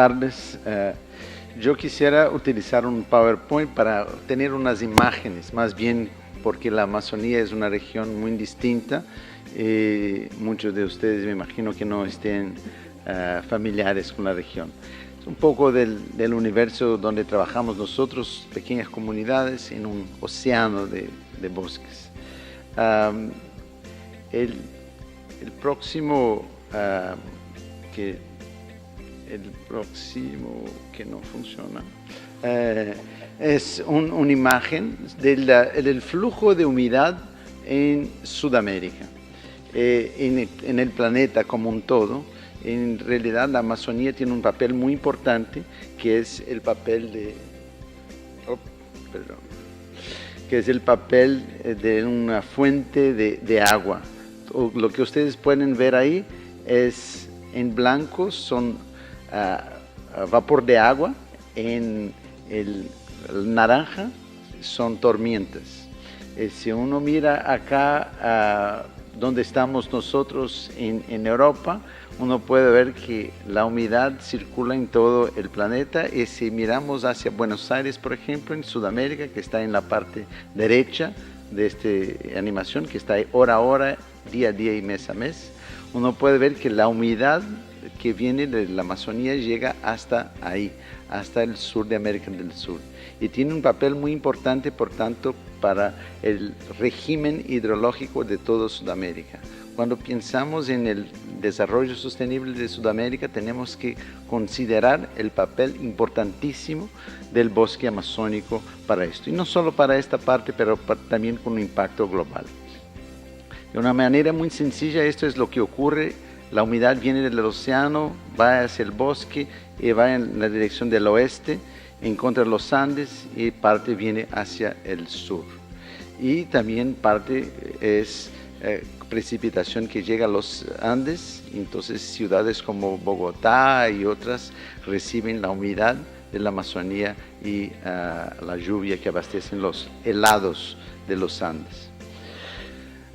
tardes. Yo quisiera utilizar un PowerPoint para tener unas imágenes, más bien porque la Amazonía es una región muy distinta. Muchos de ustedes me imagino que no estén familiares con la región. Es un poco del universo donde trabajamos nosotros, pequeñas comunidades en un océano de bosques. El próximo que no funciona es una imagen del flujo de humedad en Sudamérica, en el planeta como un todo. En realidad la Amazonía tiene un papel muy importante, que es el papel de una fuente de agua. Lo que ustedes pueden ver ahí es en blanco, son vapor de agua, en el naranja son tormentas. Si uno mira acá donde estamos nosotros en Europa, uno puede ver que la humedad circula en todo el planeta, y si miramos hacia Buenos Aires, por ejemplo, en Sudamérica, que está en la parte derecha de esta animación, que está ahí hora a hora, día a día y mes a mes, uno puede ver que la humedad que viene de la Amazonía llega hasta ahí, hasta el sur de América del Sur, y tiene un papel muy importante, por tanto, para el régimen hidrológico de toda Sudamérica. Cuando pensamos en el desarrollo sostenible de Sudamérica, tenemos que considerar el papel importantísimo del bosque amazónico para esto, y no solo para esta parte, pero también con un impacto global. De una manera muy sencilla, esto es lo que ocurre. La humedad viene del océano, va hacia el bosque y va en la dirección del oeste, encuentra los Andes, y parte viene hacia el sur. Y también parte es precipitación que llega a los Andes, entonces ciudades como Bogotá y otras reciben la humedad de la Amazonía y la lluvia que abastecen los helados de los Andes.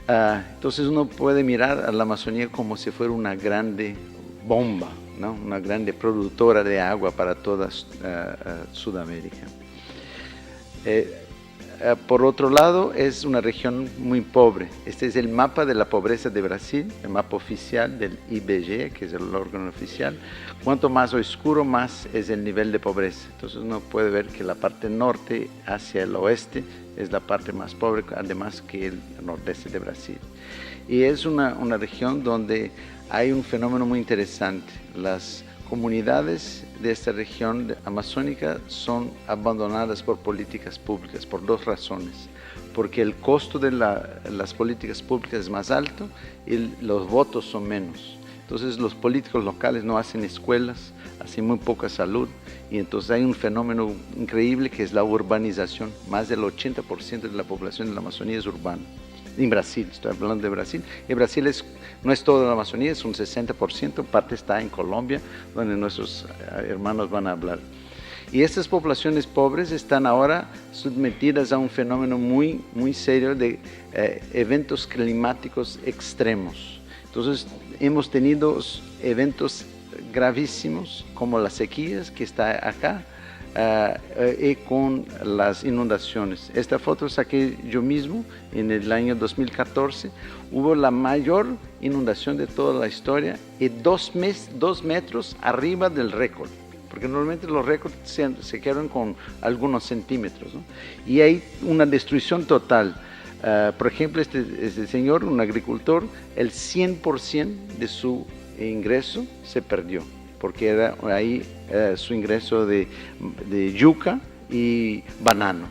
Entonces uno puede mirar a la Amazonía como si fuera una grande bomba, ¿no? Una grande productora de agua para toda Sudamérica. Por otro lado, es una región muy pobre. Este es el mapa de la pobreza de Brasil, el mapa oficial del IBGE, que es el órgano oficial. Cuanto más oscuro, más es el nivel de pobreza. Entonces uno puede ver que la parte norte hacia el oeste es la parte más pobre, además que el nordeste de Brasil. Y es una región donde hay un fenómeno muy interesante. Las comunidades de esta región amazónica son abandonadas por políticas públicas por dos razones: porque el costo de las políticas públicas es más alto y los votos son menos. Entonces los políticos locales no hacen escuelas, hacen muy poca salud, y entonces hay un fenómeno increíble que es la urbanización. Más del 80% de la población de la Amazonía es urbana. En Brasil, estoy hablando de Brasil, y Brasil no es toda la Amazonía, es un 60%, parte está en Colombia, donde nuestros hermanos van a hablar. Y estas poblaciones pobres están ahora sometidas a un fenómeno muy, muy serio de eventos climáticos extremos. Entonces hemos tenido eventos gravísimos como las sequías que está acá, y con las inundaciones. Esta foto saqué yo mismo en el año 2014. Hubo la mayor inundación de toda la historia, y 2 metros arriba del récord, porque normalmente los récords se quedan con algunos centímetros, ¿no? Y hay una destrucción total. Por ejemplo, este señor, un agricultor, el 100% de su ingreso se perdió, porque era ahí su ingreso de yuca y banano.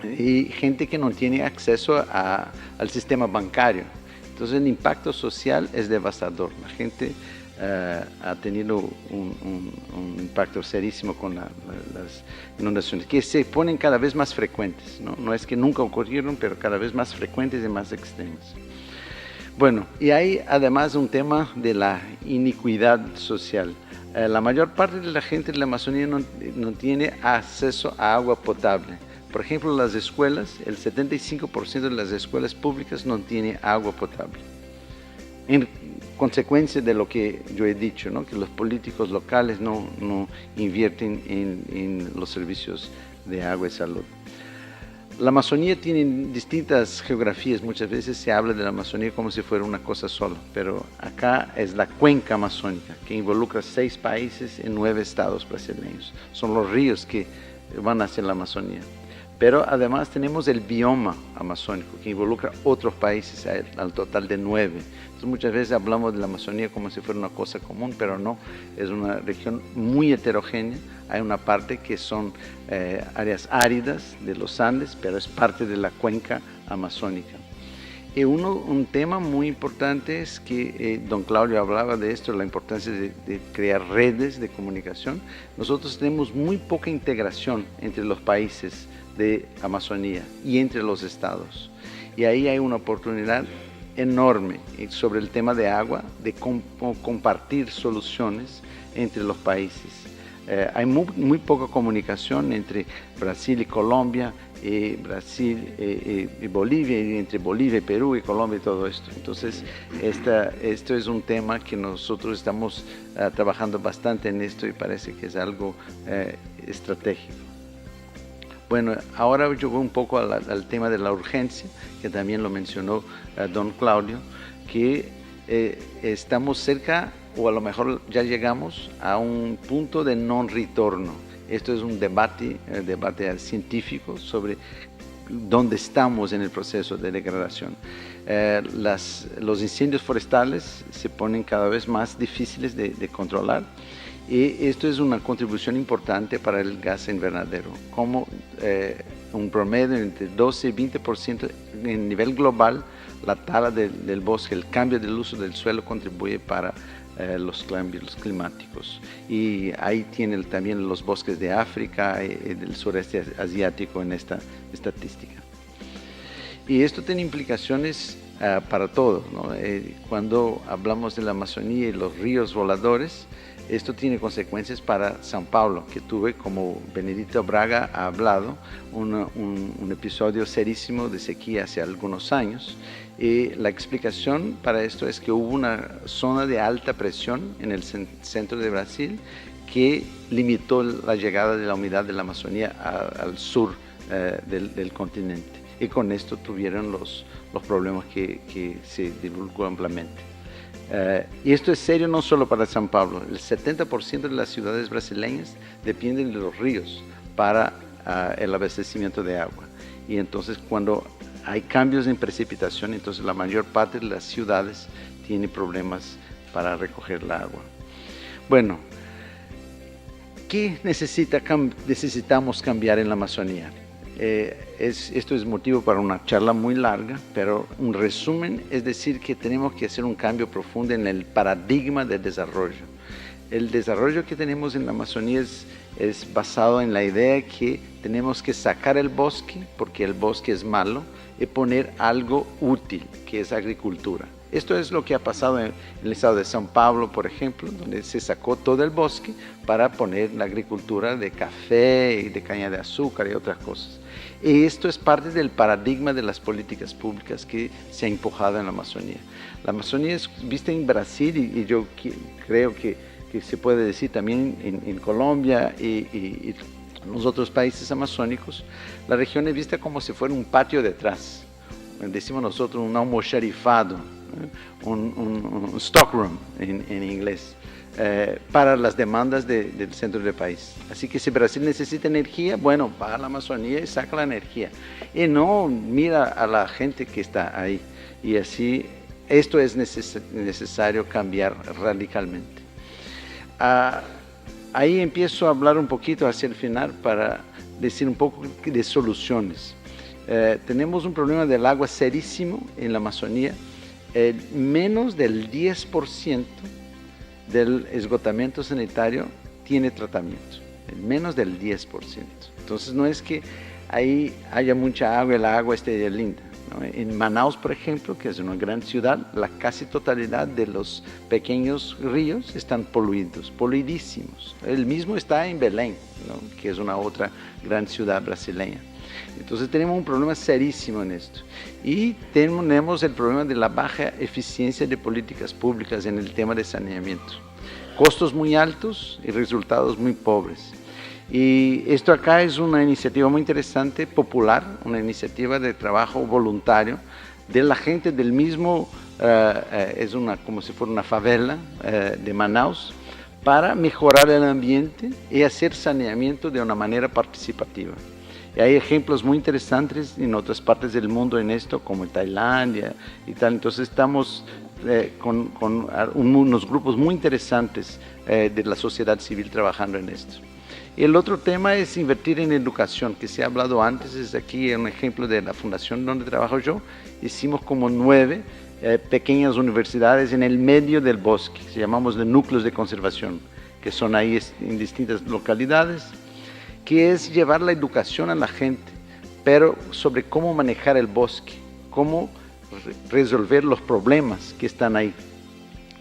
Y gente que no tiene acceso al sistema bancario. Entonces el impacto social es devastador. La gente ha tenido un impacto serísimo con las inundaciones, que se ponen cada vez más frecuentes, ¿no? No es que nunca ocurrieron, pero cada vez más frecuentes y más extremas. Bueno, y hay además un tema de la iniquidad social. La mayor parte de la gente de la Amazonía no tiene acceso a agua potable. Por ejemplo, las escuelas, el 75% de las escuelas públicas no tiene agua potable. consecuencia de lo que yo he dicho, ¿no? Que los políticos locales no invierten en los servicios de agua y salud. La Amazonía tiene distintas geografías, muchas veces se habla de la Amazonía como si fuera una cosa sola, pero acá es la cuenca amazónica, que involucra 6 países en 9 estados brasileños. Son los ríos que van hacia la Amazonía. Pero además tenemos el bioma amazónico, que involucra otros países, al total de 9. Entonces muchas veces hablamos de la Amazonía como si fuera una cosa común, pero no, es una región muy heterogénea. Hay una parte que son áreas áridas de los Andes, pero es parte de la cuenca amazónica. Y un tema muy importante es que don Claudio hablaba de esto, la importancia de crear redes de comunicación. Nosotros tenemos muy poca integración entre los países de Amazonía y entre los estados. Y ahí hay una oportunidad enorme sobre el tema de agua, de compartir soluciones entre los países. Hay muy poca comunicación entre Brasil y Colombia, Brasil y Bolivia, y entre Bolivia y Perú y Colombia y todo esto. Entonces, esto es un tema que nosotros estamos trabajando bastante en esto y parece que es algo estratégico. Bueno, ahora yo voy un poco al tema de la urgencia, que también lo mencionó don Claudio, que estamos cerca, o a lo mejor ya llegamos a un punto de no retorno. Esto es un debate científico sobre dónde estamos en el proceso de degradación. Los incendios forestales se ponen cada vez más difíciles de controlar. Y esto es una contribución importante para el gas invernadero, como un promedio entre 12 y 20% en nivel global, la tala del bosque, el cambio del uso del suelo contribuye para los cambios climáticos. Y ahí tienen también los bosques de África y del sureste asiático en esta estadística. Y esto tiene implicaciones para todo, ¿no? Cuando hablamos de la Amazonía y los ríos voladores, esto tiene consecuencias para São Paulo, que tuve, como Benedito Braga ha hablado, un episodio serísimo de sequía hace algunos años. Y la explicación para esto es que hubo una zona de alta presión en el centro de Brasil que limitó la llegada de la humedad de la Amazonía al sur del continente. Y con esto tuvieron los problemas que se divulgó ampliamente. Y esto es serio no solo para São Paulo. El 70% de las ciudades brasileñas dependen de los ríos para el abastecimiento de agua. Y entonces cuando hay cambios en precipitación, entonces la mayor parte de las ciudades tiene problemas para recoger el agua. Bueno, ¿qué necesitamos cambiar en la Amazonía? Esto es motivo para una charla muy larga, pero un resumen es decir que tenemos que hacer un cambio profundo en el paradigma del desarrollo. El desarrollo que tenemos en la Amazonía es basado en la idea que tenemos que sacar el bosque, porque el bosque es malo, y poner algo útil, que es agricultura. Esto es lo que ha pasado en el estado de São Paulo, por ejemplo, donde se sacó todo el bosque para poner la agricultura de café y de caña de azúcar y otras cosas. Y esto es parte del paradigma de las políticas públicas que se ha empujado en la Amazonía. La Amazonía es vista en Brasil y yo creo que se puede decir también en Colombia y en los otros países amazónicos. La región es vista como si fuera un patio detrás. Decimos nosotros un almoxarifado, un stockroom en inglés, para las demandas del centro del país. Así que si Brasil necesita energía, bueno, va a la Amazonía y saca la energía. Y no mira a la gente que está ahí. Y así, esto es necesario cambiar radicalmente. Ahí empiezo a hablar un poquito hacia el final para decir un poco de soluciones. Tenemos un problema del agua serísimo en la Amazonía. Menos del 10% del esgotamiento sanitario tiene tratamiento, menos del 10%. Entonces no es que ahí haya mucha agua y la agua esté linda, ¿no? En Manaus, por ejemplo, que es una gran ciudad, la casi totalidad de los pequeños ríos están poluidísimos. El mismo está en Belém, ¿no? Que es una otra gran ciudad brasileña. Entonces tenemos un problema serísimo en esto. Y tenemos el problema de la baja eficiencia de políticas públicas en el tema de saneamiento. Costos muy altos y resultados muy pobres. Y esto acá es una iniciativa muy interesante, popular, una iniciativa de trabajo voluntario de la gente del mismo, es como si fuera una favela de Manaus, para mejorar el ambiente y hacer saneamiento de una manera participativa. Y hay ejemplos muy interesantes en otras partes del mundo en esto, como en Tailandia y tal. Entonces estamos con unos grupos muy interesantes de la sociedad civil trabajando en esto. Y el otro tema es invertir en educación, que se ha hablado antes. Es aquí un ejemplo de la fundación donde trabajo yo. Hicimos como 9 pequeñas universidades en el medio del bosque, se llamamos de núcleos de conservación, que son ahí en distintas localidades, que es llevar la educación a la gente, pero sobre cómo manejar el bosque, cómo resolver los problemas que están ahí,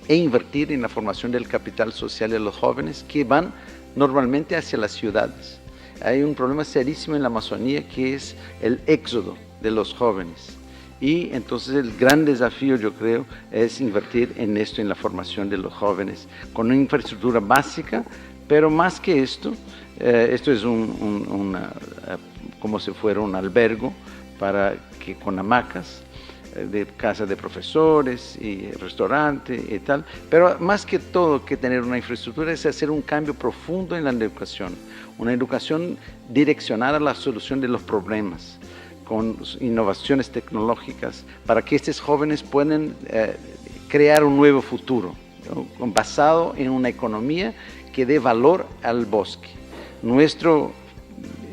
e invertir en la formación del capital social de los jóvenes que van normalmente hacia las ciudades. Hay un problema serísimo en la Amazonía que es el éxodo de los jóvenes. Y entonces el gran desafío, yo creo, es invertir en esto, en la formación de los jóvenes, con una infraestructura básica, pero más que esto, esto es como si fuera un albergo con hamacas, de casa de profesores y restaurante y tal, pero más que todo que tener una infraestructura es hacer un cambio profundo en la educación, una educación direccionada a la solución de los problemas, con innovaciones tecnológicas, para que estos jóvenes puedan crear un nuevo futuro, ¿no? Basado en una economía que dé valor al bosque. Nuestro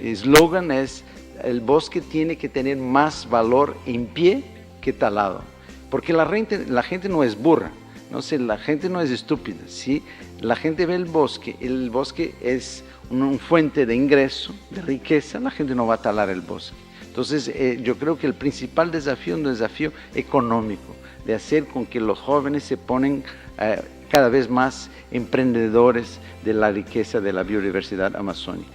eslogan es: el bosque tiene que tener más valor en pie que talado, porque la gente no es burra, no sé, la gente no es estúpida. Si la gente ve el bosque es una fuente de ingreso, de riqueza, la gente no va a talar el bosque. Entonces yo creo que el principal desafío es un desafío económico, de hacer con que los jóvenes se ponen cada vez más emprendedores de la riqueza de la biodiversidad amazónica.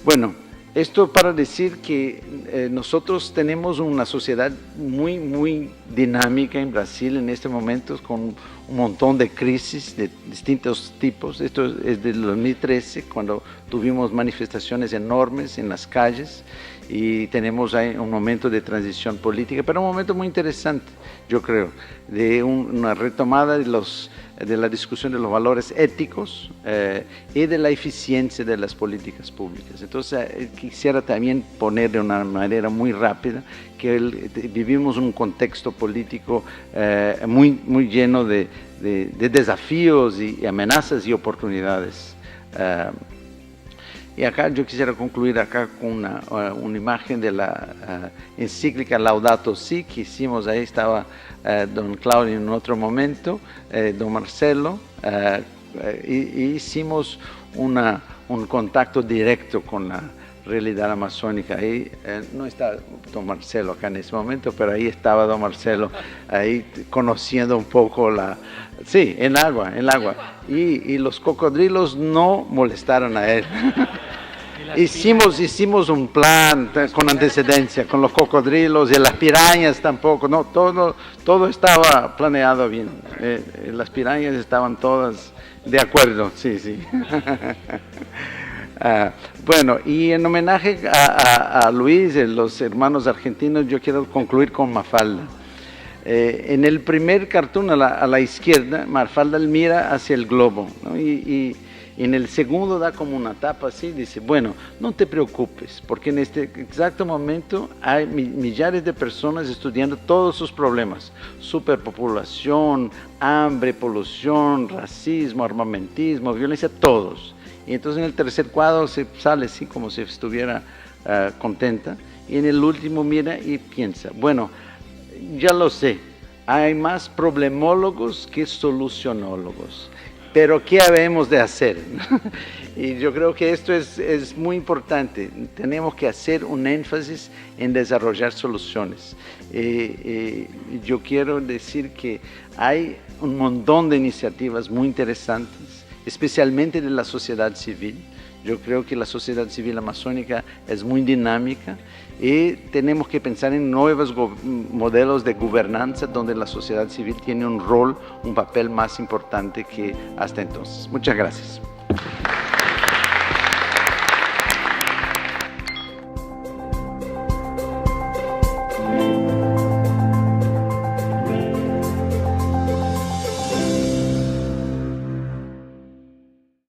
Bueno, esto para decir que nosotros tenemos una sociedad muy dinámica en Brasil en este momento, con un montón de crisis de distintos tipos. Esto es del 2013, cuando tuvimos manifestaciones enormes en las calles, y tenemos ahí un momento de transición política, pero un momento muy interesante, yo creo, de una retomada de la discusión de los valores éticos y de la eficiencia de las políticas públicas. Entonces quisiera también poner de una manera muy rápida que vivimos un contexto político muy lleno de desafíos y amenazas y oportunidades. Y acá yo quisiera concluir acá con una imagen de la encíclica Laudato Si que hicimos. Ahí estaba don Claudio en otro momento, don Marcelo, y hicimos un contacto directo con la realidad amazónica. Ahí no está don Marcelo acá en ese momento, pero ahí estaba don Marcelo, ahí conociendo un poco sí, en agua. Y los cocodrilos no molestaron a él. Hicimos un plan con antecedencia, con los cocodrilos y las pirañas tampoco, no, todo estaba planeado bien. Las pirañas estaban todas de acuerdo, sí. Bueno, y en homenaje a Luis, los hermanos argentinos, yo quiero concluir con Mafalda. En el primer cartoon a la izquierda, Mafalda mira hacia el globo, ¿no? Y en el segundo da como una tapa así, dice: bueno, no te preocupes, porque en este exacto momento hay millares de personas estudiando todos sus problemas: superpopulación, hambre, polución, racismo, armamentismo, violencia, todos. Y entonces en el tercer cuadro se sale así como si estuviera contenta, y en el último mira y piensa: bueno, ya lo sé, hay más problemólogos que solucionólogos, pero ¿qué habemos de hacer? Y yo creo que esto es muy importante. Tenemos que hacer un énfasis en desarrollar soluciones. Yo quiero decir que hay un montón de iniciativas muy interesantes, especialmente de la sociedad civil. Yo creo que la sociedad civil amazónica es muy dinámica y tenemos que pensar en nuevos modelos de gobernanza donde la sociedad civil tiene un rol, un papel más importante que hasta entonces. Muchas gracias.